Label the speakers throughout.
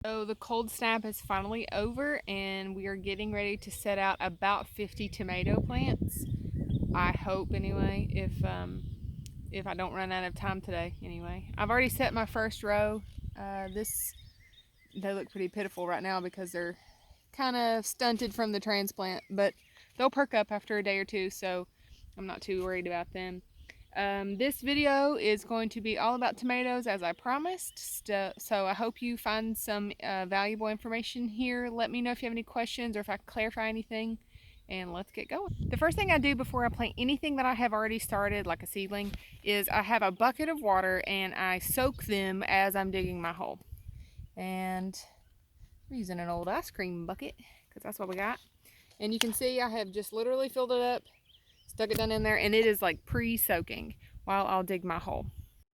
Speaker 1: So the cold snap is finally over and we are getting ready to set out about 50 tomato plants. I hope anyway, if I don't run out of time today anyway. I've already set my first row. They look pretty pitiful right now because they're kind of stunted from the transplant, but they'll perk up after a day or two, so I'm not too worried about them. This video is going to be all about tomatoes as I promised, so I hope you find some valuable information here. Let me know if you have any questions or if I can clarify anything, and let's get going. The first thing I do before I plant anything that I have already started, like a seedling, is I have a bucket of water and I soak them as I'm digging my hole. And we're using an old ice cream bucket because that's what we got. And you can see I have just literally filled it up, stuck it down in there, and it is like pre-soaking while I'll dig my hole.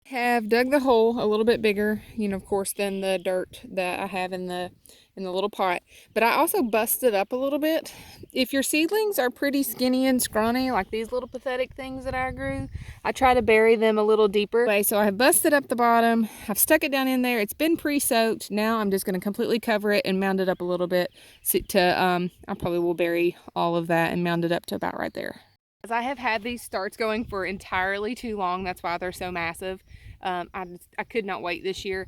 Speaker 1: Have dug the hole a little bit bigger, of course, than the dirt that I have in the little pot. But I also busted up a little bit. If your seedlings are pretty skinny and scrawny, like these little pathetic things that I grew, I try to bury them a little deeper. Okay, so I have busted up the bottom. I've stuck it down in there. It's been pre-soaked. Now I'm just going to completely cover it and mound it up a little bit. I probably will bury all of that and mound it up to about right there. As I have had these starts going for entirely too long, that's why they're so massive. I could not wait this year.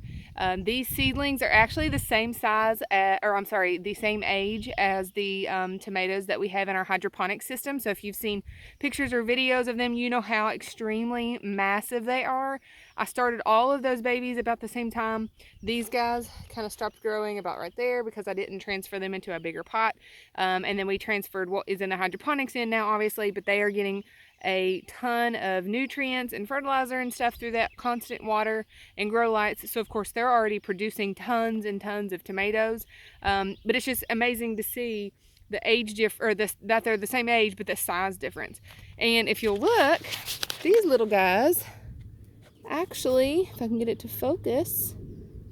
Speaker 1: These seedlings are actually the same size, the same age as the tomatoes that we have in our hydroponic system. So if you've seen pictures or videos of them, you know how extremely massive they are. I started all of those babies about the same time. These guys kind of stopped growing about right there because I didn't transfer them into a bigger pot. And then we transferred what is in the hydroponics in now, obviously, but they are getting a ton of nutrients and fertilizer and stuff through that constant water and grow lights. So of course they're already producing tons and tons of tomatoes. But it's just amazing to see the age that they're the same age, but the size difference. And if you'll look, these little guys actually, if I can get it to focus,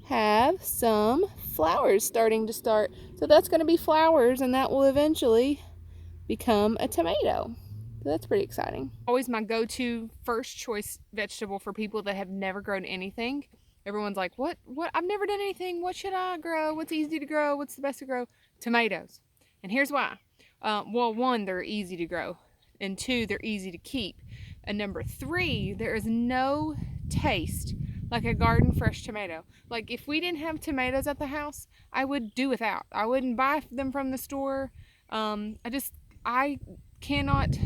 Speaker 1: have some flowers starting to start. So that's going to be flowers, and that will eventually become a tomato. So that's pretty exciting. Always my go-to first choice vegetable for people that have never grown anything. Everyone's like, what? I've never done anything. What should I grow? What's easy to grow? What's the best to grow? Tomatoes. And here's why. Well, one, they're easy to grow. And two, they're easy to keep. And number three, there is no taste like a garden fresh tomato. Like if we didn't have tomatoes at the house, I would do without. I wouldn't buy them from the store. I cannot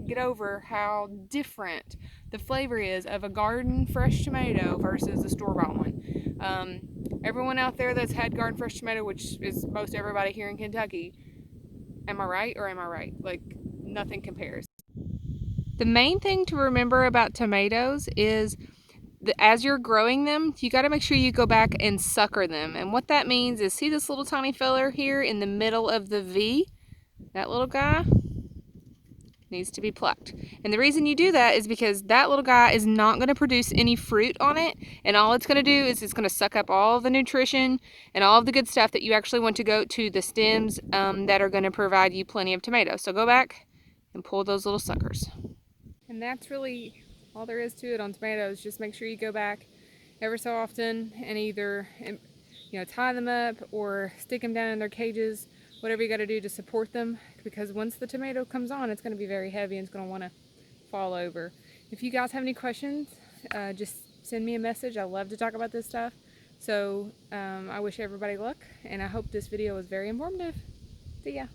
Speaker 1: get over how different the flavor is of a garden fresh tomato versus a store-bought one. Everyone out there that's had garden fresh tomato, which is most everybody here in Kentucky, am I right or am I right? Like nothing compares. The main thing to remember about tomatoes is as you're growing them, you got to make sure you go back and sucker them. And what that means is, see this little tiny feller here in the middle of the V? That little guy needs to be plucked. And the reason you do that is because that little guy is not going to produce any fruit on it, and all it's going to do is it's going to suck up all the nutrition and all of the good stuff that you actually want to go to the stems that are going to provide you plenty of tomatoes. So go back and pull those little suckers. And that's really all there is to it on tomatoes. Just make sure you go back ever so often and either tie them up or stick them down in their cages, whatever you got to do to support them, because once the tomato comes on, it's going to be very heavy and it's going to want to fall over. If you guys have any questions, just send me a message. I love to talk about this stuff. So I wish everybody luck, and I hope this video was very informative. See ya.